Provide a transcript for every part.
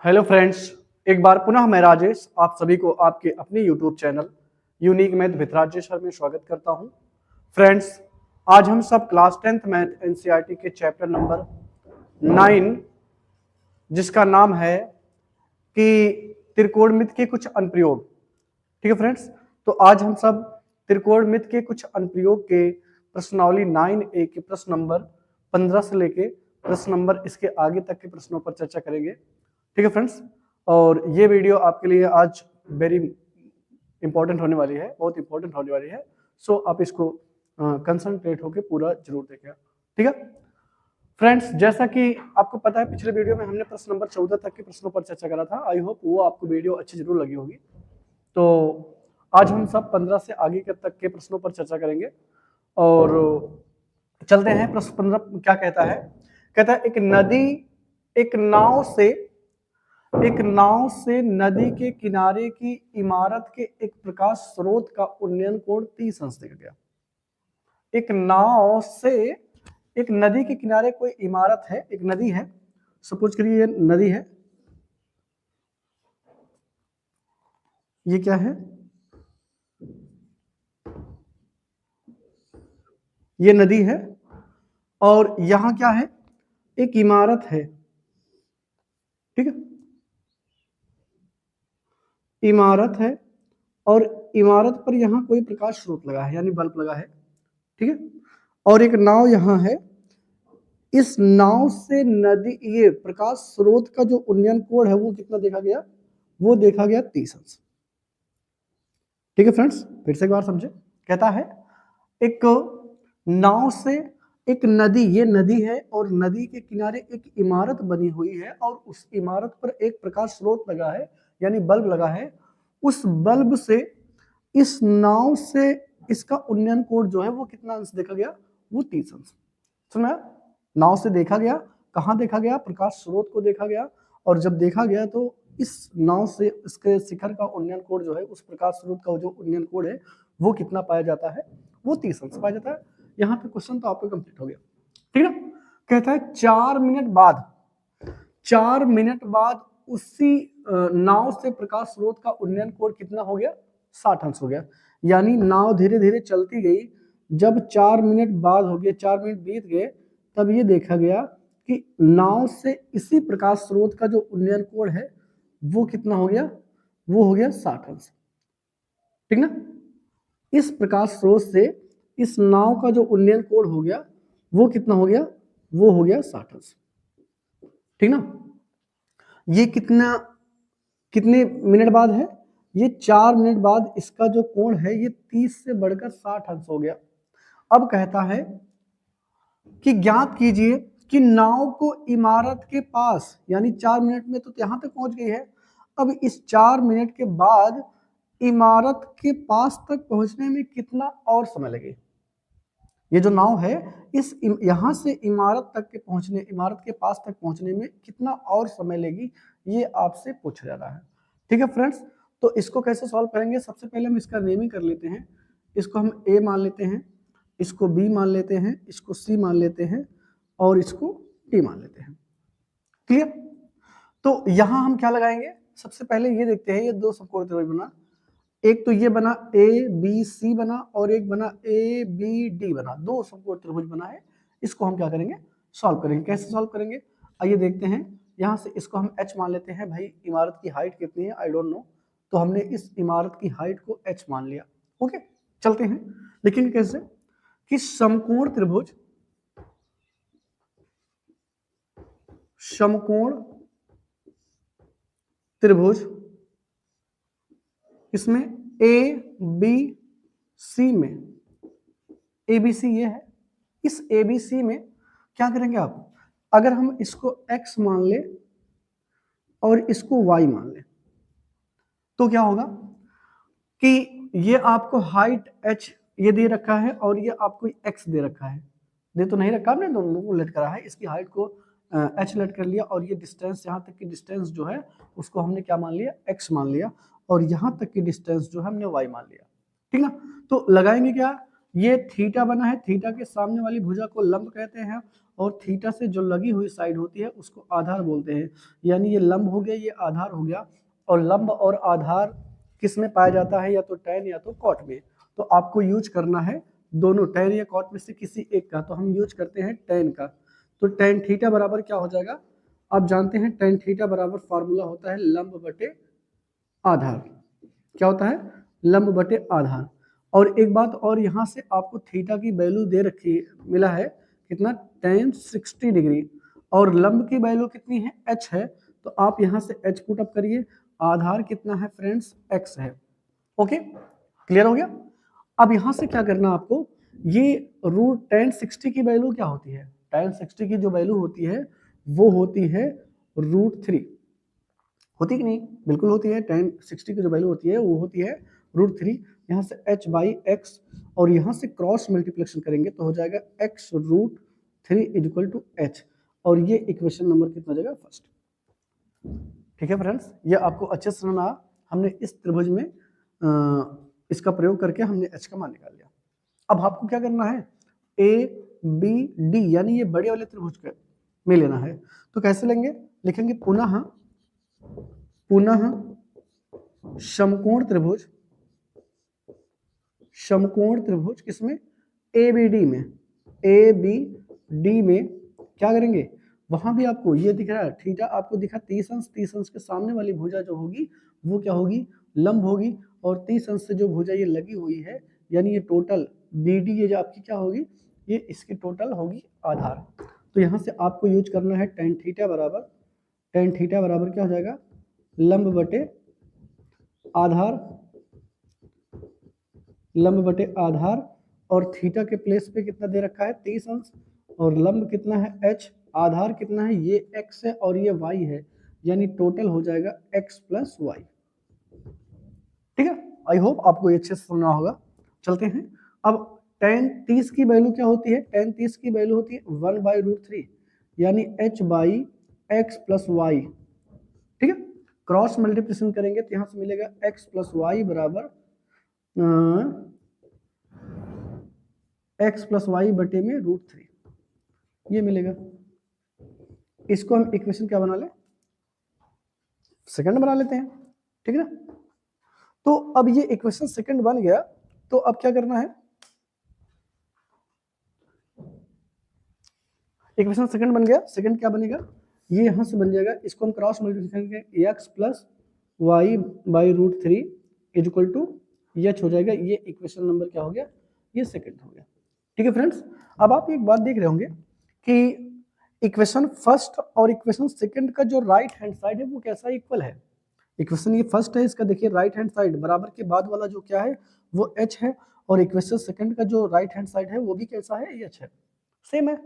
Hello friends, एक बार पुनः मैं राजेश आप सभी को आपके अपने YouTube channel unique math with Rajesh sir में स्वागत करता हूं। फ्रेंड्स, आज हम सब क्लास 10th मैथ एनसीईआरटी के चैप्टर नंबर 9 जिसका नाम है कि त्रिकोणमिति के कुछ अनुप्रयोग। ठीक है फ्रेंड्स, तो आज हम सब त्रिकोणमिति के कुछ अनुप्रयोग के प्रश्नावली 9A के प्रश्न नंबर 15 से लेके प्रश्न नंबर इसके आगे तक के प्रश्नों पर चर्चा करेंगे। ठीक है फ्रेंड्स, और ये वीडियो आपके लिए आज वेरी इंपॉर्टेंट होने वाली है, बहुत इंपॉर्टेंट होने वाली है। सो आप इसको कंसंट्रेट होकर पूरा जरूर देखें। ठीक है फ्रेंड्स, जैसा कि आपको पता है पिछले वीडियो में हमने प्रश्न नंबर 14 तक के प्रश्नों पर चर्चा करा था। आई होप वो आपको वीडियो अच्छी जरूर लगी होगी। तो आज हम सब 15 से आगे के तक के प्रश्नों पर चर्चा करेंगे और चलते हैं। प्रश्न 15 क्या कहता है? कहता है एक नाव से नदी के किनारे की इमारत के एक प्रकाश स्रोत का उन्नयन कोण 30 अंश देखा गया। एक नाव से एक नदी के किनारे कोई इमारत है, एक नदी है, सपोज करिए ये नदी है, ये क्या है? ये नदी है और यहां क्या है? एक इमारत है। ठीक है, इमारत है और इमारत पर यहां कोई प्रकाश स्रोत लगा है, यानी बल्ब लगा है। ठीक है, और एक नाव यहां है। इस नाव से नदी, ये प्रकाश स्रोत का जो उन्नयन कोण है वो कितना देखा गया? वो देखा गया 30 अंश। ठीक है फ्रेंड्स, फिर से एक बार समझे। कहता है एक नाव से एक नदी, ये नदी है और नदी के किनारे एक इमारत बनी हुई है और उस इमारत पर एक प्रकाश स्रोत लगा है, यानी बल्ब लगा है। उस बल्ब से इस नाव से इसका उन्नयन कोण जो है वो कितना अंश देखा गया? वो 30 अंश। सुना? नाव से देखा गया, कहां देखा गया? प्रकाश स्रोत को देखा गया, और जब देखा गया तो इस नाव से इसके शिखर का उन्नयन कोण जो है, उस प्रकाश स्रोत का जो उन्नयन कोण है वो कितना पाया जाता है? वो 30 अंश पाया जाता है। यहां पे क्वेश्चन तो आपका कंप्लीट हो गया। ठीक है, कहता है 4 मिनट बाद उसी नाव से प्रकाश स्रोत का उन्नयन कोण कितना हो गया? 60 अंश हो गया। यानी नाव धीरे धीरे चलती गई, जब 4 मिनट बाद हो गए, 4 मिनट बीत गए, तब ये देखा गया कि नाव से इसी प्रकाश स्रोत का जो उन्नयन कोण है वो कितना हो गया? वो हो गया 60 अंश। ठीक ना? इस प्रकाश स्रोत से इस नाव का जो उन्नयन कोण हो गया वो कितना हो गया? वो हो गया 60 अंश। ठीक ना? ये कितने मिनट बाद है? ये 4 मिनट बाद इसका जो कोण है ये 30 से बढ़कर 60 अंश हो गया। अब कहता है कि ज्ञात कीजिए कि नाव को इमारत के पास, यानी 4 मिनट में तो यहां तक पहुंच गई है, अब इस 4 मिनट के बाद इमारत के पास तक पहुंचने में कितना और समय लगे? ये जो नाव है इस यहां से इमारत के पास तक पहुंचने में कितना और समय लेगी, ये आपसे पूछा जा रहा है। ठीक है फ्रेंड्स, तो इसको कैसे सॉल्व करेंगे? सबसे पहले हम इसका नेमिंग कर लेते हैं। इसको हम ए मान लेते हैं, इसको बी मान लेते हैं, इसको सी मान लेते हैं और इसको डी मान लेते हैं। क्लियर? तो यहां हम क्या लगाएंगे? सबसे पहले ये देखते हैं, ये दो समकोण त्रिभुज बना, एक तो ये बना ए बी सी बना और एक बना ए बी डी बना, दो समकोण त्रिभुज बना है। इसको हम क्या करेंगे? सॉल्व करेंगे। कैसे सॉल्व करेंगे? आइए देखते हैं। यहां से इसको हम h मान लेते हैं। भाई इमारत की हाइट कितनी है? आई डोंट नो, तो हमने इस इमारत की हाइट को h मान लिया। ओके, चलते हैं। लेकिन कैसे? कि समकोण त्रिभुज इसमें ए बी सी में, ए बी सी ये है, इस ए बी सी में क्या करेंगे आप? अगर हम इसको x मान ले और इसको y मान ले तो क्या होगा कि ये आपको हाइट h ये दे रखा है और ये आपको x दे रखा है। दे तो नहीं रखा, हमने दोनों को लेट करा है। इसकी हाइट को h लेट कर लिया और ये डिस्टेंस, यहाँ तक की डिस्टेंस जो है उसको हमने क्या मान लिया? x मान लिया, और यहाँ तक की डिस्टेंस जो है हमने y मान लिया। ठीक ना? तो लगाएंगे क्या? ये थीटा बना है, थीटा के सामने वाली भुजा को लंब कहते हैं और थीटा से जो लगी हुई साइड होती है उसको आधार बोलते हैं। यानी ये लंब हो गया, ये आधार हो गया। और लंब और आधार किस में पाया जाता है, या तो टैन या तो कॉट में। तो आपको यूज करना है दोनों, टैन या कॉट में से किसी एक का। तो हम यूज करते हैं टैन का। तो टैन थीटा बराबर क्या हो जाएगा, आप जानते हैं टैन थीटा बराबर फॉर्मूला होता है लंब बटे आधार। क्या होता है, लंब बटे आधार। और एक बात और, यहाँ से आपको थीटा की वैल्यू दे रखी मिला है कितना, tan 60 डिग्री, और लंब की वैल्यू कितनी है, h है। तो आप यहाँ से h पुट अप करिए, आधार कितना है फ्रेंड्स, x है। ओके, क्लियर हो गया। अब यहाँ से क्या करना आपको, ये रूट tan 60 की वैल्यू क्या होती है, tan 60 की जो वैल्यू होती है वो होती है √3, होती कि नहीं, बिल्कुल होती है। tan 60 की जो वैल्यू होती है वो होती है √3। यहाँ से h/x और यहाँ से क्रॉस मल्टीप्लिकेशन करेंगे तो हो जाएगा x√3 = h, और ये इक्वेशन नंबर कितना हो जाएगा, फर्स्ट। ठीक है फ्रेंड्स, ये आपको अच्छे से समझ आया। हमने इस त्रिभुज में इसका प्रयोग करके हमने h का मान निकाल लिया। अब आपको क्या करना है, ABD यानी ये बड़े वाले त्रिभुज में लेना है। तो कैसे लेंगे, लिखेंगे पुनः समकोण त्रिभुज, समकोण त्रिभुज किसमें, ABD में। ABD में क्या करेंगे, वहां भी आपको ये दिख रहा है थीटा, आपको दिखा 30 अंश, 30 अंश के सामने वाली भुजा जो होगी वो क्या होगी, लंब होगी। और 30 अंश से जो भुजा ये लगी हुई है, यानी ये टोटल BD ये जो आपकी क्या होगी, ये इसकी टोटल होगी आधार। तो यहाँ से आपको यूज करना है tan थीटा बराबर क्या हो जाएगा, लंब बटे आधार, और थीटा के प्लेस पे कितना दे रखा है, 30 अंश, और लंब कितना है h, आधार कितना है, ये x है और ये y है, यानी टोटल हो जाएगा x + y। ठीक है, आई होप आपको ये अच्छे से सुनना होगा। चलते हैं अब, tan 30 की वैल्यू क्या होती है, tan 30 की वैल्यू होती है 1/√3, यानी h/x + y। ठीक है, क्रॉस मल्टीप्लिकेशन करेंगे तो यहाँ से मिलेगा x + y बराबर x + y बटे में √3, ये मिलेगा। इसको हम इक्वेशन क्या बना लें, सेकंड बना लेते हैं। ठीक है ना, तो अब ये इक्वेशन सेकंड बन गया। तो अब क्या करना है, इक्वेशन सेकंड बन गया, सेकंड क्या बनेगा, ये यहां से बन जाएगा, इसको हम क्रॉस मल्टीप्लिकेशन करेंगे, x + y/√3 = h हो जाएगा। ये इक्वेशन नंबर क्या हो गया, ये सेकंड हो गया। ठीक है फ्रेंड्स, अब आप एक बात देख रहे होंगे कि इक्वेशन फर्स्ट और इक्वेशन सेकंड का जो राइट हैंड साइड है वो कैसा इक्वल है। इक्वेशन ये फर्स्ट है, इसका देखिए राइट हैंड साइड बराबर के बाद वाला जो क्या है वो h है, और इक्वेशन सेकंड का जो राइट हैंड साइड है वो भी कैसा है, h है, सेम है।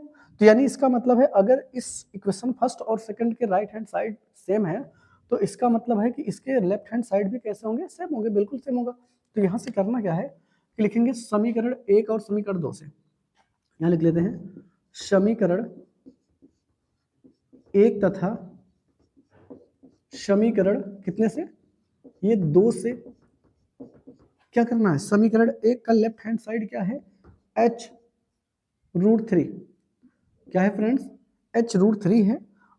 तो यानी इसका मतलब है अगर इस इक्वेशन फर्स्ट और सेकंड के राइट हैंड साइड सेम है तो इसका मतलब है कि इसके लेफ्ट हैंड साइड भी कैसे होंगे, सेम होंगे, बिल्कुल सेम होगा। तो यहाँ से करना क्या है कि लिखेंगे समीकरण 1 और समीकरण 2 से, यहाँ लिख लेते हैं समीकरण 1 तथा समीकरण कितने से, ये 2 से। क्या करना है, समीकरण 1 का लेफ्ट हैंड साइड क्या है, h√3, क्या है फ्रेंड्स, h√3 है,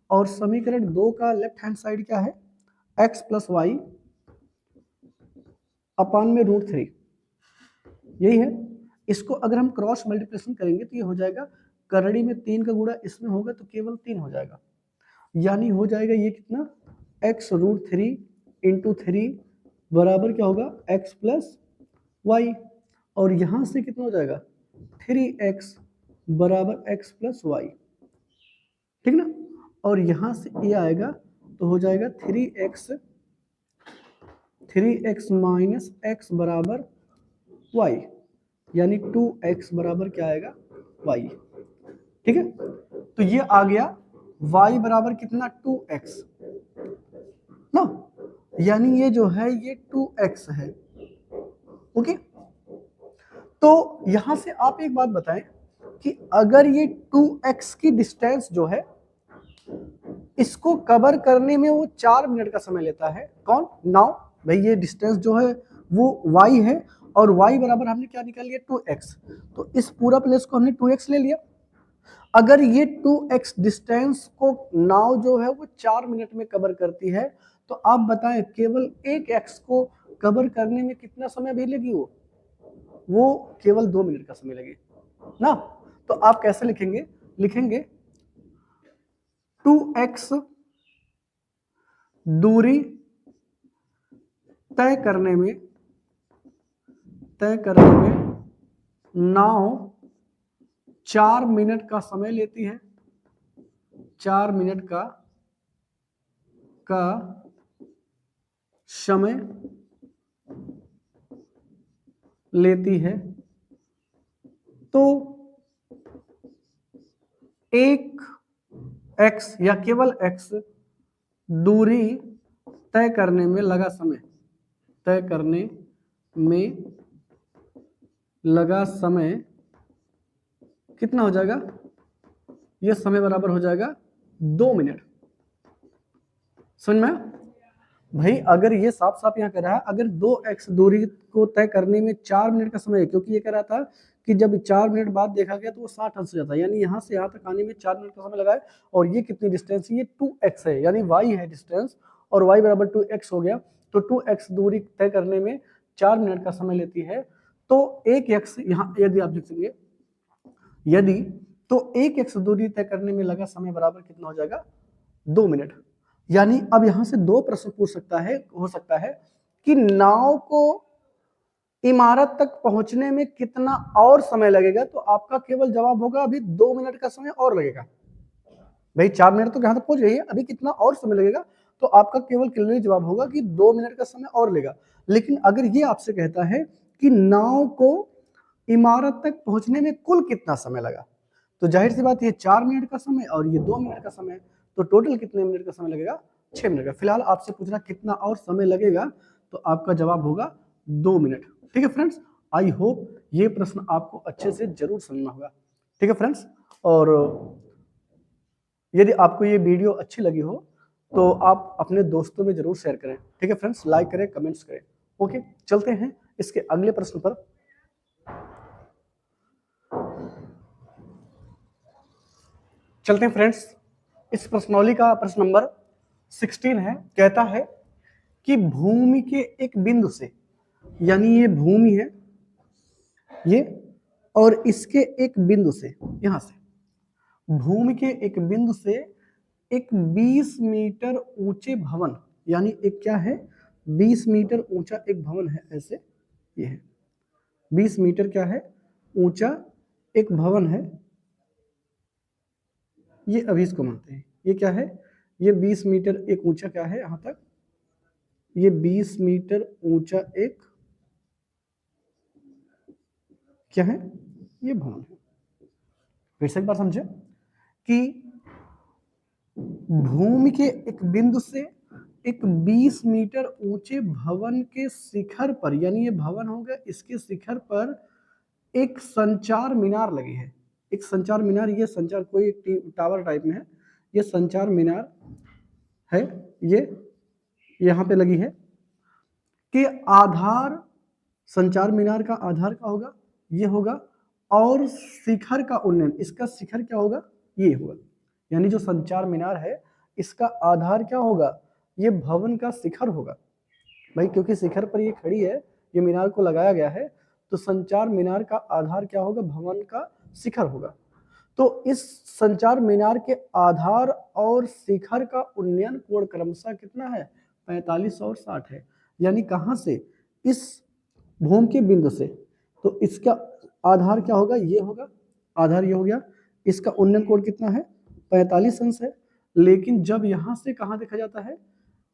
और समीकरण 2 का लेफ्ट हैंड साइड क्या है, x + y अपान में √3, यही है। इसको अगर हम क्रॉस मल्टीप्लिकेशन करेंगे तो ये हो जाएगा, करड़ी में 3 का गुणा इसमें होगा तो केवल 3 हो जाएगा, यानी हो जाएगा ये कितना, x√3 × 3 बराबर क्या होगा, x + y, और यहां से कितना हो जाएगा 3x बराबर x + y। ठीक ना, और यहां से ये आएगा तो हो जाएगा 3x - x बराबर y, यानी 2x बराबर क्या आएगा, y। ठीक है, तो ये आ गया y बराबर कितना, 2x ना, यानी ये जो है ये 2x है। ओके, तो यहां से आप एक बात बताएं कि अगर ये 2x की डिस्टेंस जो है इसको कवर करने में वो 4 मिनट का समय लेता है, कौन, नाउ भाई, ये डिस्टेंस जो है वो y है और y बराबर हमने क्या निकाल लिया 2x, तो इस पूरा प्लेस को हमने 2x ले लिया। अगर ये 2x डिस्टेंस को नाव जो है वो 4 मिनट में कवर करती है, तो आप बताएं केवल एक x को कवर करने में कितना समय भी लेगी? वो केवल 2 मिनट का समय लगेगा ना। तो आप कैसे लिखेंगे? लिखेंगे 2x दूरी तय करने में नाव 4 मिनट का समय लेती है, 4 मिनट का समय लेती है। तो एक x या केवल x दूरी तय करने में लगा समय कितना हो जाएगा? यह समय बराबर हो जाएगा 2 मिनट। समझ में? भाई अगर ये साफ साफ यहाँ कह रहा है, अगर 2x दूरी को तय करने में 4 मिनट का समय है, क्योंकि ये कह रहा था कि जब 4 मिनट बाद देखा गया तो वो 60 अंश हो जाता है, यानी यहाँ से यहाँ तक आने में 4 मिनट का समय लगा है। और ये कितनी डिस्टेंस है? ये 2x है, यानी y है डिस्टेंस, और y बराबर 2x हो गया। तो 2x दूरी तय करने में 4 मिनट का समय लेती है। तो एक x यहाँ यदि आप देखेंगे, यदि तो एक x दूरी तय करने में लगा समय बराबर कितना हो जाएगा? 2 मिनट। यानी अब यहां से दो प्रश्न हो सकता है कि नाव को इमारत तक पहुंचने में कितना और समय लगेगा, तो आपका केवल जवाब होगा अभी 2 मिनट का समय और लगेगा। भाई 4 मिनट तो यहां तक पहुंच गई है, अभी कितना और समय लगेगा, तो आपका केवल क्लियर जवाब होगा कि 2 मिनट का समय और लेगा। लेकिन अगर ये आपसे कहता है कि नाव को इमारत तक पहुंचने में कुल कितना समय लगा, तो जाहिर सी बात ये 4 मिनट का समय और ये 2 मिनट का समय, तो टोटल कितने मिनट का समय लगेगा? 6 मिनट का। फिलहाल आपसे पूछना कितना और समय लगेगा, तो आपका जवाब होगा 2 मिनट। ठीक है फ्रेंड्स, आई होप ये प्रश्न आपको अच्छे से जरूर समझना होगा। ठीक है फ्रेंड्स, और यदि आपको ये वीडियो अच्छी लगी हो तो आप अपने दोस्तों में जरूर शेयर करें। ठीक है फ्रेंड्स, लाइक करें, कमेंट्स करें। ओके, चलते हैं इसके अगले प्रश्न पर। चलते हैं फ्रेंड्स, इस प्रश्नावली का प्रश्न नंबर 16 है। कहता है कि भूमि के एक बिंदु से, यानी ये भूमि है ये, और इसके एक बिंदु से, यहां से भूमि के एक बिंदु से एक 20 मीटर ऊंचे भवन, यानी एक क्या है? 20 मीटर ऊंचा एक भवन है, ऐसे ये है 20 मीटर क्या है? ऊंचा एक भवन है। ये अभी इसको मानते हैं, ये क्या है? ये 20 मीटर एक ऊंचा क्या है? यहां तक ये 20 मीटर ऊंचा एक क्या है? ये भवन है। फिर से एक बार समझे कि भूमि के एक बिंदु से एक 20 मीटर ऊंचे भवन के शिखर पर, यानी ये भवन होगा, इसके शिखर पर एक संचार मीनार लगी है। एक संचार मीनार, ये संचार कोई टावर टाइप में है, ये संचार मीनार है, ये यहां पे लगी है। कि आधार, संचार मीनार का आधार क्या होगा? ये होगा। और शिखर का उन्नयन, इसका शिखर क्या होगा? ये होगा। यानी जो संचार मीनार है इसका आधार क्या होगा? ये भवन का शिखर होगा। भाई क्योंकि शिखर पर ये खड़ी है, ये मीनार को लगाया गया है, तो संचार मीनार का आधार क्या होगा? भवन का शिखर होगा। तो इस संचार मीनार के आधार और शिखर का उन्नयन कोण क्रमशः कितना है? 45 और 60 है। यानी कहां से? इस भूमि के बिंदु से, तो इसका आधार क्या होगा? ये होगा, आधार ये हो गया। इसका उन्नयन कोण कितना है? 45 अंश है। लेकिन जब यहां से कहां देखा जाता है?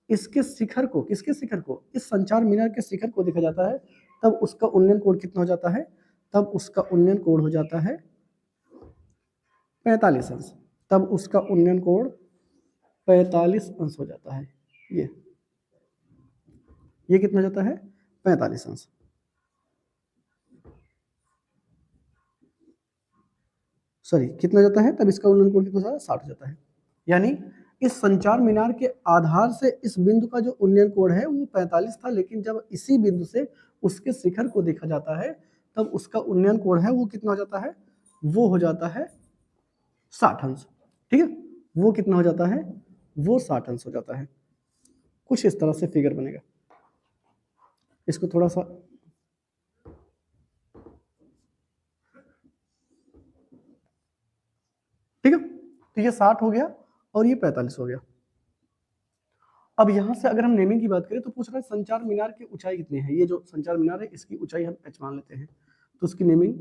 इसके शिखर को, किसके शिखर को? इस संचार मीनार के शिखर को देखा जाता है, तब उसका उन्नयन कोण कितना हो जाता है? तब उसका उन्नयन कोण हो जाता है 45 अंश। तब उसका उन्नयन कोण 45 अंश हो जाता है। ये कितना जाता है? 45 अंश। सॉरी, कितना जाता है? तब इसका उन्नयन कोण कितना जाता है? 60 जाता है। यानी इस संचार मीनार के आधार से इस बिंदु का जो उन्नयन कोण है वो 45 था, लेकिन जब इसी बिंदु से उसके शिखर को देखा जाता है, तब उसका उन्नयन कोण है वो कितना हो जाता है, वो हो जाता है 60 अंश। ठीक है, वो कितना हो जाता है, वो 60 अंश हो जाता है। कुछ इस तरह से फिगर बनेगा। इसको थोड़ा सा ठीक है, तो ये 60 हो गया और ये 45 हो गया। अब यहां से अगर हम नेमिंग की बात करें तो पूछ रहा है संचार मीनार की ऊंचाई कितनी है। ये जो संचार मीनार है इसकी ऊंचाई हम h मान लेते हैं, तो उसकी नेमिंग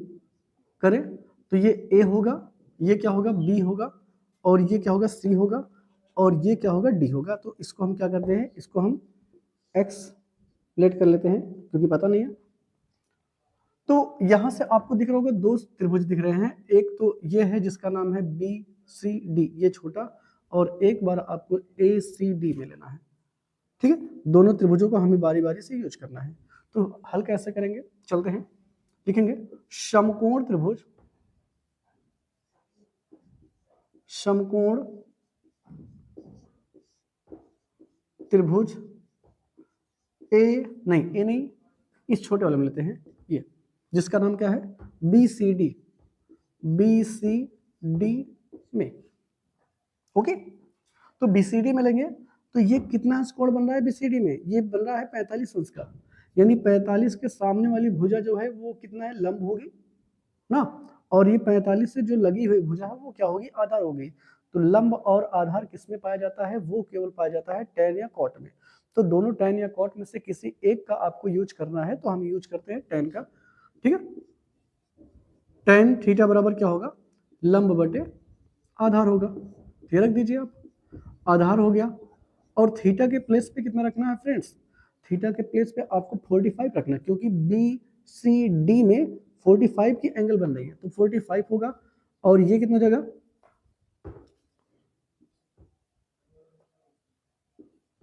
करें तो ये a होगा, ये क्या होगा b होगा, और ये क्या होगा c होगा, और ये क्या होगा d होगा। तो इसको हम क्या करते हैं, इसको हम x लेट कर लेते हैं क्योंकि पता नहीं है। तो यहां से आपको दिख रहा होगा दो त्रिभुज दिख रहे हैं, एक तो ये है जिसका नाम है BCD, ये छोटा, और एक बार आपको ACD में लेना है। ठीक है, दोनों त्रिभुजों को हमें बारी बारी से यूज करना है। तो हल कैसे करेंगे, चलते हैं, लिखेंगे समकोण त्रिभुज, समकोण त्रिभुज ए नहीं, इस छोटे वाले में लेते हैं, ये जिसका नाम क्या है BCD में। ओके, तो BCD में लेंगे तो ये कितना अंश कोण बन रहा है BCD में, ये बन रहा है 45 अंश का, यानी 45 के सामने वाली भुजा जो है वो कितना है, लंब होगी ना, और ये 45 से जो लगी हुई भुजा है वो क्या होगी, आधार होगी। तो लंब और आधार किसमें पाया जाता है, वो केवल पाया जाता है tan या cot में। तो दोनों tan या cot में से किसी एक का आपको यूज करना है, तो हम यूज करते हैं tan का। ठीक है, tan थीटा बराबर क्या होगा, लंब बटे आधार होगा। ये रख दीजिए आप, आधार हो गया। और थीटा के प्लेस पे कितना रखना है फ्रेंड्स, थीटा के प्लेस पे आपको 45 रखना है, क्योंकि BCD में 45 की एंगल बन रही है, तो 45 होगा। और ये कितना जगह,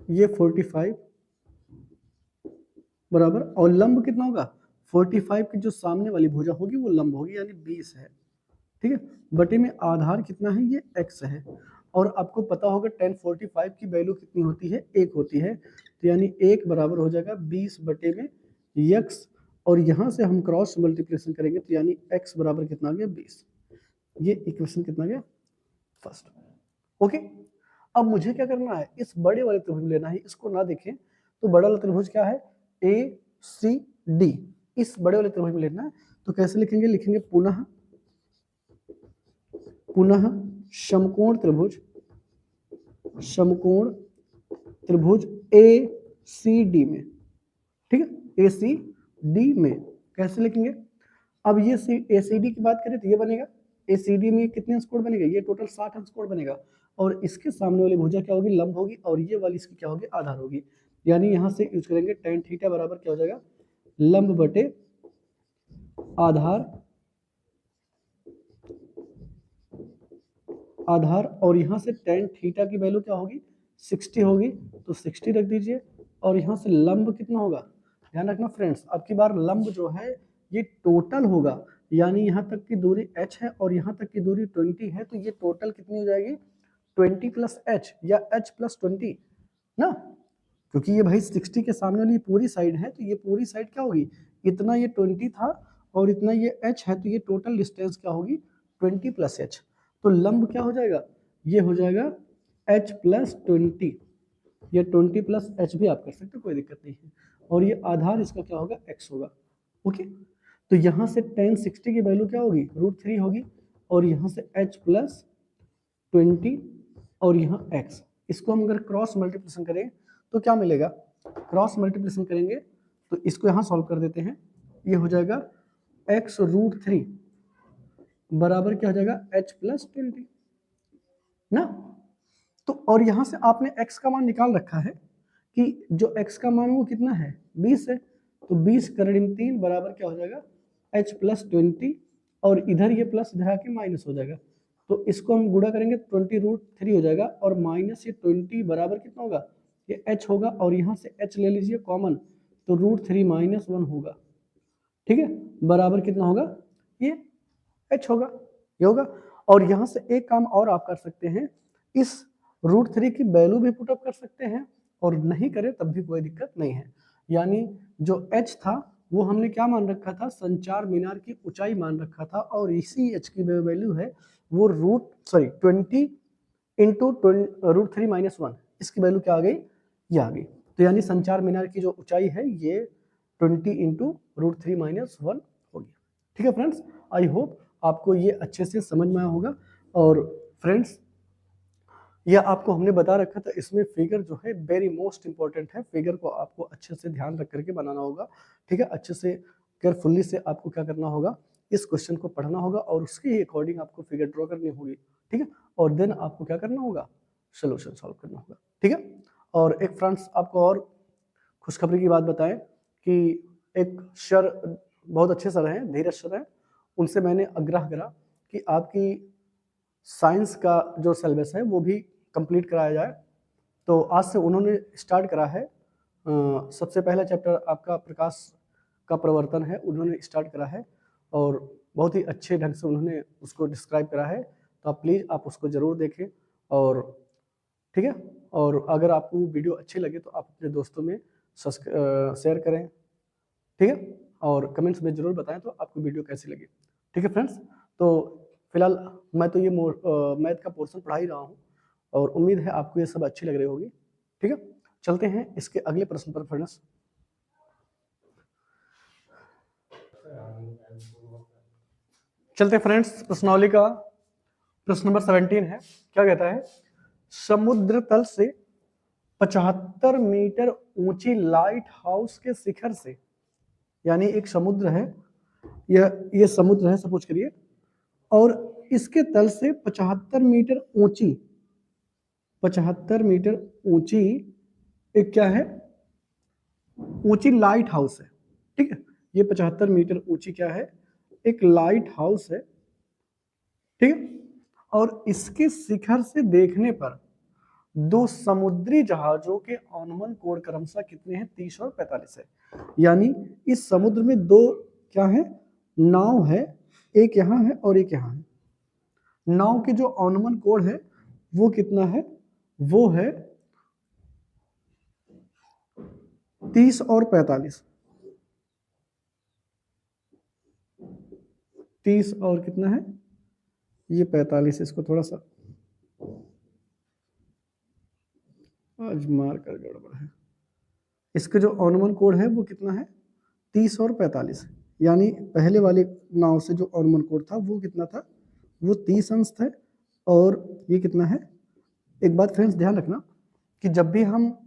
ये 45 बराबर, और लंब कितना होगा, 45 की जो सामने वाली भुजा होगी वो लंब होगी, यानी 20 है। ठीक है, बटे में आधार कितना है, ये x है। और आपको पता होगा tan 45 की वैल्यू कितनी होती है, 1 होती है, तो यानी 1 बराबर हो जाएगा 20 बटे में x, और यहां से हम क्रॉस मल्टीप्लिकेशन करेंगे तो यानी x बराबर कितना आ गया, 20। ये इक्वेशन कितना गया, फर्स्ट। ओके, अब मुझे क्या करना है, इस बड़े वाले त्रिभुज में लेना है, इसको ना देखें तो बड़ा वाला त्रिभुज क्या है, ACD, इस बड़े वाले त्रिभुज में लेना है। तो कैसे लिखेंगे, लिखेंगे पुनः समकोण त्रिभुज, समकोण त्रिभुज ACD में। ठीक है, ACD में कैसे लिखेंगे, अब ये ACD की बात करें तो ये बनेगा, ACD में कितने अंश कोण बनेगा, ये टोटल 60 अंश कोण बनेगा, और इसके सामने वाली भुजा क्या होगी, लंब होगी, और ये वाली इसकी क्या होगी, आधार होगी। यानी यहां से यूज करेंगे tan थीटा बराबर क्या हो जाएगा, लंब बटे आधार, और यहां से tan थीटा की वैल्यू क्या होगी, 60 होगी, तो 60 रख दीजिए। और यहां से लंब कितना होगा, ध्यान रखना फ्रेंड्स, अब की बार लंब जो है ये टोटल होगा, यानी यहाँ तक की दूरी h है और यहाँ तक की दूरी 20 है, तो ये टोटल कितनी हो जाएगी, 20 प्लस h या h प्लस 20 ना, क्योंकि ये भाई 60 के सामने वाली पूरी साइड है, तो ये पूरी साइड क्या होगी, इतना ये 20 था और इतना ये h है, तो ये टोटल डिस्टेंस क्या होगी, 20 प्लस h। तो लंब क्या हो जाएगा, ये हो जाएगा h प्लस 20, ये 20 प्लस h भी आप कर सकते हो, कोई दिक्कत नहीं है। और ये आधार इसका क्या होगा, x होगा। ओके, तो यहाँ से tan 60 की वैल्यू क्या होगी, √3 होगी, और यहाँ से h प्लस 20 और यहाँ x, इसको हम अगर क्रॉस मल्टीप्लिकेशन करें तो क्या मिलेगा, क्रॉस मल्टीप्लिकेशन करेंगे तो इसको यहाँ सॉल्व कर देते हैं, ये हो जाएगा x √3 बराबर क्या हो जाएगा, h प्लस 20 ना। तो और यहाँ से आपने x का मान निकाल रखा है कि जो x का मान वो कितना है, 20 है, तो 20 करीब 3 बराबर क्या हो जाएगा, h प्लस 20, और इधर ये प्लस इधर आके माइनस हो जाएगा, तो इसको हम गुणा करेंगे 20 √3 हो जाएगा, और माइनस ये 20 बराबर कितना होगा, ये h होगा, और यहाँ से h ले लीजिए कॉमन, तो √3 माइनस 1 होगा। ठीक है, बराबर कितना होगा, ये h होगा, ये होगा। और यहाँ से एक काम और आप कर सकते हैं, इस √3 की वैल्यू भी पुटअप कर सकते हैं, और नहीं करें तब भी कोई दिक्कत नहीं है, यानी जो h था वो हमने क्या मान रखा था, संचार मीनार की ऊंचाई मान रखा था, और इसी एच की वैल्यू है वो 20 इंटू √3 - 1, इसकी वैल्यू क्या आ गई, ये आ गई। तो यानी संचार मीनार की जो ऊंचाई है ये 20 इंटू √3 - 1 होगी। ठीक है फ्रेंड्स, आई होप आपको ये अच्छे से समझ में आया होगा। और फ्रेंड्स, यह आपको हमने बता रखा था, इसमें फिगर जो है वेरी मोस्ट इंपॉर्टेंट है, फिगर को आपको अच्छे से ध्यान रख करके बनाना होगा। ठीक है, अच्छे से केयरफुल्ली से आपको क्या करना होगा, इस क्वेश्चन को पढ़ना होगा और उसके अकॉर्डिंग आपको फिगर ड्रॉ करनी होगी। ठीक है, और देन आपको क्या करना होगा, सोल्यूशन सॉल्व करना होगा। ठीक है, और एक फ्रेंड्स आपको और खुशखबरी की बात बताएं कि एक सर, बहुत अच्छे सर हैं, धीरज सर हैं, उनसे मैंने आग्रह करा कि आपकी साइंस का जो सिलेबस है वो भी कंप्लीट कराया जाए। तो आज से उन्होंने स्टार्ट करा है। सबसे पहला चैप्टर आपका प्रकाश का प्रवर्तन है, उन्होंने स्टार्ट करा है और बहुत ही अच्छे ढंग से उन्होंने उसको डिस्क्राइब करा है। तो आप प्लीज़ आप उसको ज़रूर देखें। और ठीक है, और अगर आपको वीडियो अच्छी लगे तो आप अपने दोस्तों में शेयर करें। ठीक है, और कमेंट्स में ज़रूर बताएं तो आपको वीडियो कैसी लगी। ठीक है फ्रेंड्स, तो फिलहाल मैं तो ये मैथ का पोर्शन पढ़ा ही रहा हूँ और उम्मीद है आपको ये सब अच्छी लग रही होगी। ठीक है, चलते हैं इसके अगले प्रश्न पर फ्रेंड्स। चलते हैं फ्रेंड्स, प्रश्नावली का प्रश्न नंबर 17 है। क्या कहता है, समुद्र तल से 75 मीटर ऊंची लाइट हाउस के शिखर से, यानी एक समुद्र है, ये समुद्र है सपोज करिए, और इसके तल से 75 मीटर ऊंची, 75 मीटर ऊंची एक क्या है, ऊंची लाइट हाउस है। ठीक है, ये 75 मीटर ऊंची क्या है, एक लाइट हाउस है। ठीक है, और इसके शिखर से देखने पर दो समुद्री जहाजों के अनुमान कोण क्रमशः कितने हैं, 30 और 45 है। यानी इस समुद्र में दो क्या है, नाव है, एक यहाँ है और एक यहाँ है। नाव के जो अनुमान कोण है वो कितना है, वो है 30 और 45। 30 और कितना है, ये 45। इसको थोड़ा सा आज मार कर गड़बड़ है। इसके जो अनुमान कोण है वो कितना है, 30 और 45। यानी पहले वाले नाव से जो अनुमान कोण था वो कितना था, वो 30 अंश था। और ये कितना है, एक बात फ्रेंड्स ध्यान रखना कि जब भी हम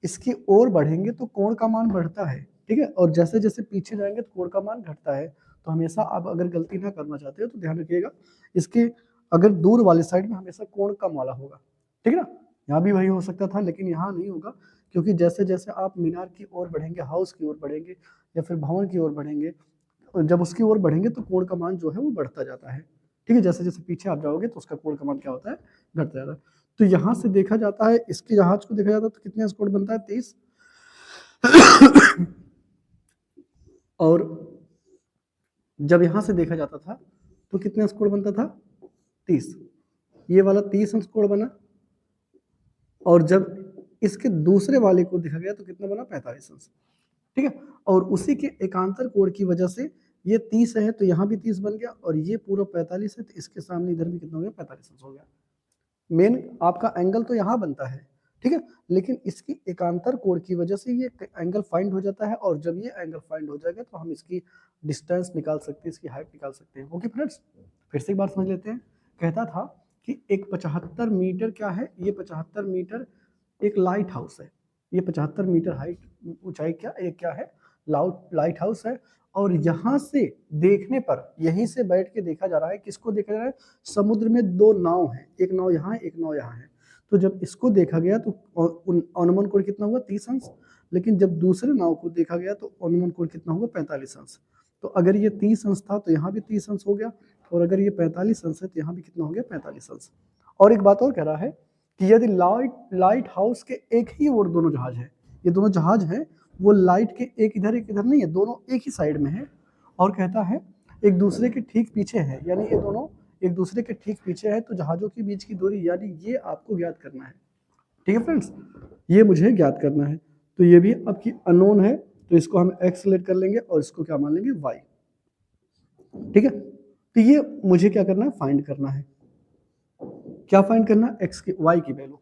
इसकी ओर बढ़ेंगे तो कोण का मान बढ़ता है। ठीक है, और जैसे जैसे पीछे जाएंगे तो कोण का मान घटता है। तो हमेशा आप अगर गलती ना करना चाहते हो तो ध्यान रखिएगा, इसके अगर दूर वाले साइड में हमेशा कोण कम वाला होगा। ठीक है ना, यहाँ भी वही हो सकता था लेकिन यहाँ नहीं होगा, क्योंकि जैसे जैसे आप मीनार की ओर बढ़ेंगे, हाउस की ओर बढ़ेंगे या फिर भवन की ओर बढ़ेंगे, जब उसकी ओर बढ़ेंगे तो कोण का मान जो है वो बढ़ता जाता है। ठीक है, जैसे जैसे पीछे आप जाओगे तो उसका कोण का मान क्या होता है, घटता जाता है। तो यहाँ से देखा जाता है, इसके जहाज को देखा जाता है तो कितने कोण बनता है, 30। और जब यहाँ से देखा जाता था तो कितने कोण बनता था, 30। ये वाला 30 अंश कोण बना, और जब इसके दूसरे वाले को देखा गया तो कितना बना, 45 अंश। ठीक है, और उसी के एकांतर कोण की वजह से ये 30 है तो यहाँ भी 30 बन गया, और ये पूरा 45 है तो इसके सामने इधर भी कितना हो गया, 45 अंश हो गया। मेन आपका एंगल तो यहाँ बनता है। ठीक है, लेकिन इसकी एकांतर कोण की वजह से ये एंगल फाइंड हो जाता है, और जब ये एंगल फाइंड हो जाएगा तो हम इसकी डिस्टेंस निकाल सकते हैं, इसकी हाइट निकाल सकते हैं। ओके फ्रेंड्स, फिर से एक बार समझ लेते हैं। कहता था कि एक 75 मीटर क्या है, ये 75 मीटर एक लाइट हाउस है, ये 75 मीटर हाइट ऊंचाई क्या, एक क्या है, लाइट हाउस है। और यहाँ से देखने पर, यहीं से बैठ के देखा जा रहा है, किसको देखा जा रहा है, समुद्र में दो नाव है, एक नाव यहाँ है, एक नाव यहाँ है। तो जब इसको देखा गया तो अनुमान कोण कितना हुआ, 30 अंश। लेकिन जब दूसरे नाव को देखा गया तो अनुमान कोण कितना होगा, 45 अंश। तो अगर ये 30 अंश था तो यहाँ भी 30 अंश हो गया, और अगर ये 45 अंश है तो यहाँ भी कितना हो गया, 45 अंश। और एक बात और कह रहा है कि यदि लाइट हाउस के एक ही ओर दोनों जहाज है, ये दोनों जहाज हैं वो लाइट के एक इधर नहीं है, दोनों एक ही साइड में है, और कहता है एक दूसरे के ठीक पीछे है, यानी ये दोनों एक दूसरे के ठीक पीछे है, तो जहाजों के बीच की दूरी, यानी ये आपको ज्ञात करना है। ठीक है फ्रेंड्स, ये मुझे ज्ञात करना है। तो ये भी आपकी अननोन है, तो इसको हम x सिलेक्ट कर लेंगे और इसको क्या मान लेंगे y। ठीक है, तो ये मुझे क्या करना है, फाइंड करना है। क्या फाइंड करना है, x की y की वैल्यू।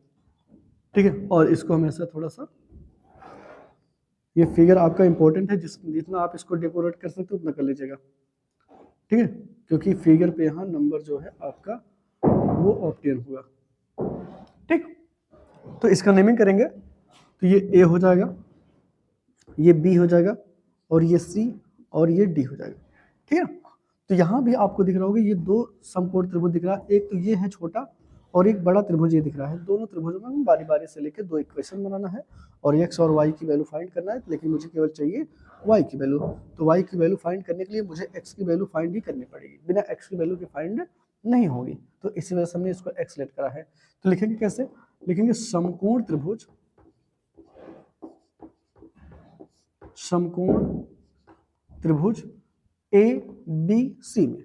ठीक है, और इसको हम ऐसा थोड़ा सा, ये फिगर आपका इंपॉर्टेंट है, जितना आप इसको डेकोरेट कर सकते हो उतना कर लीजिएगा। ठीक है, क्योंकि फिगर पे यहाँ नंबर जो है आपका वो ऑप्टेन हुआ। ठीक, तो इसका नेमिंग करेंगे, तो ये ए हो जाएगा, ये बी हो जाएगा, और ये सी, और ये डी हो जाएगा। ठीक है, तो यहाँ भी आपको दिख रहा होगा ये दो समकोण त्रिभुज दिख रहा है, एक तो ये है छोटा और एक बड़ा त्रिभुज ये दिख रहा है। दोनों त्रिभुजों में हमें बारी बारी से लेकर दो इक्वेशन बनाना है और x और y की वैल्यू फाइंड करना है, लेकिन मुझे केवल चाहिए y की वैल्यू। तो y की वैल्यू फाइंड करने के लिए मुझे x की वैल्यू फाइंड ही करनी पड़ेगी, बिना x की वैल्यू के फाइंड नहीं होगी। तो इसी वजह से हमने इसको x सेलेक्ट करा है। तो लिखेंगे कैसे, लिखेंगे समकोण त्रिभुज, समकोण त्रिभुज ए बी सी में,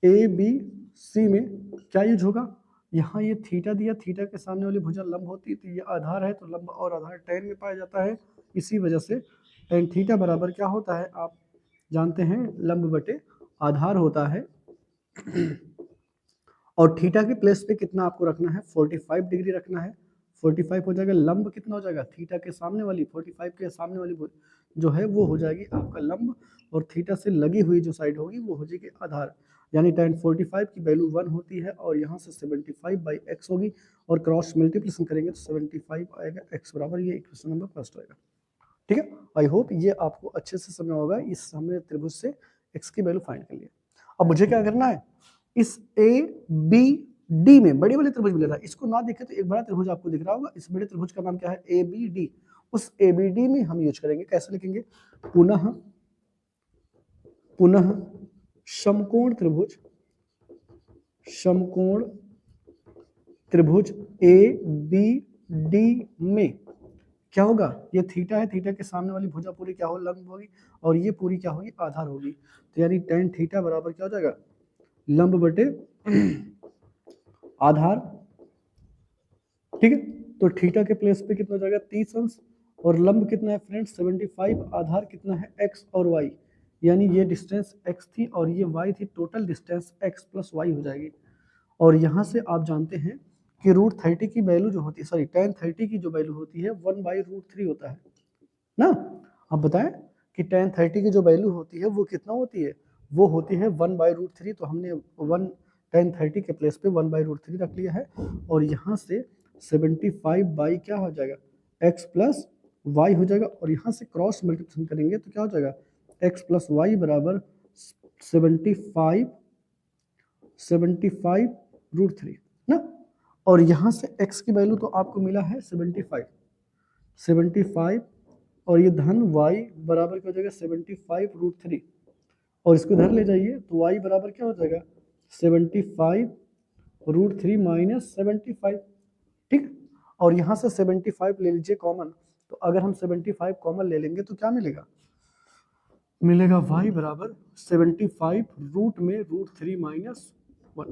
ए बी सी में क्या यूज होगा, यहाँ ये थीटा दिया, थीटा के सामने वाली भुजा लंब होती है, तो ये आधार है, तो लंब और आधार tan में पाया जाता है। इसी वजह से tan थीटा बराबर क्या होता है, आप जानते हैं, लंब बटे आधार होता है। और थीटा के प्लेस पे कितना आपको रखना है, 45 डिग्री रखना है। 45 हो जाएगा, लंब कितना हो जाएगा, थीटा के सामने वाली 45 के सामने वाली जो है वो हो जाएगी आपका लंब, और थीटा से लगी हुई जो साइड होगी वो हो जाएगी आधार। यानी tan 45 की वैल्यू 1 होती है, और यहाँ से 75/x होगी, और क्रॉस मल्टीप्लिकेशन करेंगे तो 75 आएगा, x बराबर, ये इक्वेशन नंबर फर्स्ट होगा। ठीक है, आई होप ये आपको अच्छे से समझ होगा। इस हमने त्रिभुज से x की वैल्यू फाइंड कर लिया। अब मुझे क्या करना है, इस ए बी डी में बड़े वाले त्रिभुज मिल रहा है, इसको ना देखे तो एक बड़ा त्रिभुज आपको दिख रहा होगा, इस बड़े त्रिभुज का नाम क्या है, ए बी डी। उस ए बी डी में हम यूज करेंगे, कैसे लिखेंगे, पुनः पुनः समकोण त्रिभुज, समकोण त्रिभुज ए बी डी में क्या होगा, ये थीटा है, थीटा के सामने वाली भुजा पूरी क्या हो, लंब होगी, और ये पूरी क्या होगी, आधार होगी। तो यानी tan थीटा बराबर क्या हो जाएगा, लंब बटे आधार। ठीक है, तो थीटा के प्लेस पे कितना हो जाएगा, 30 अंश, और लंब कितना है फ्रेंड्स 75, आधार कितना है x और y, यानी ये डिस्टेंस x थी और ये y थी, total distance x plus y हो जाएगी। और यहाँ से आप जानते हैं कि √30 की वैल्यू जो होती है, सॉरी tan 30 की जो वैल्यू होती है 1/√3 होता है ना। आप बताएं कि tan 30 की जो वैल्यू होती है वो कितना होती है, वो होती है 1/√3। तो हमने tan 30 के प्लेस पे 1/√3 रख लिया है, और यहाँ से 75 बाई क्या हो जाएगा, x प्लस y हो जाएगा, और यहाँ से क्रॉस मल्टीप्लिकेशन करेंगे तो क्या हो जाएगा, x प्लस वाई बराबर 75√3 ना। और यहाँ से x की वैल्यू तो आपको मिला है 75, और ये धन y बराबर क्या हो जाएगा 75√3, और इसको इधर ले जाइए तो y बराबर क्या हो जाएगा 75√3 माइनस 75। ठीक, और यहाँ से 75 ले लीजिए कॉमन, तो अगर हम 75 कॉमन ले लेंगे तो क्या मिलेगा, मिलेगा y बराबर 75 रूट में √3 माइनस 1,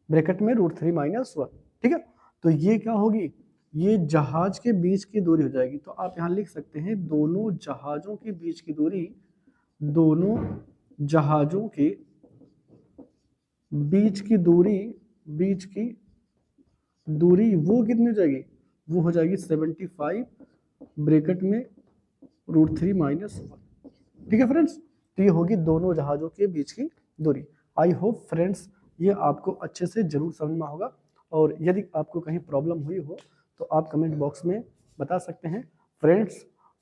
ब्रैकेट में √3 माइनस 1। ठीक है, तो ये क्या होगी, ये जहाज के बीच की दूरी हो जाएगी। तो आप यहाँ लिख सकते हैं दोनों जहाजों के बीच की दूरी, दोनों जहाजों के बीच की दूरी, बीच की दूरी वो कितनी हो जाएगी, वो हो जाएगी 75 ब्रैकेट में √3 माइनस 1। ठीक है फ्रेंड्स, तो ये होगी दोनों जहाजों के बीच की दूरी। आई होप फ्रेंड्स ये आपको अच्छे से जरूर समझ में होगा, और यदि आपको कहीं प्रॉब्लम हुई हो तो आप कमेंट बॉक्स में बता सकते हैं। फ्रेंड्स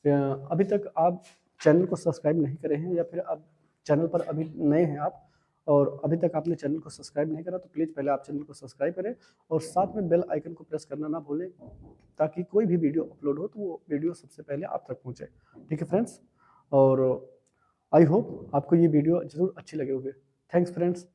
अभी तक आप चैनल को सब्सक्राइब नहीं करे हैं, या फिर आप चैनल पर अभी नए हैं आप, और अभी तक आपने चैनल को सब्सक्राइब नहीं करा, तो प्लीज़ पहले आप चैनल को सब्सक्राइब करें, और साथ में बेल आइकन को प्रेस करना ना भूलें, ताकि कोई भी वीडियो अपलोड हो तो वो वीडियो सबसे पहले आप तक पहुँचे। ठीक है फ्रेंड्स, और आई होप आपको ये वीडियो जरूर अच्छी लगे होगी। Thanks friends.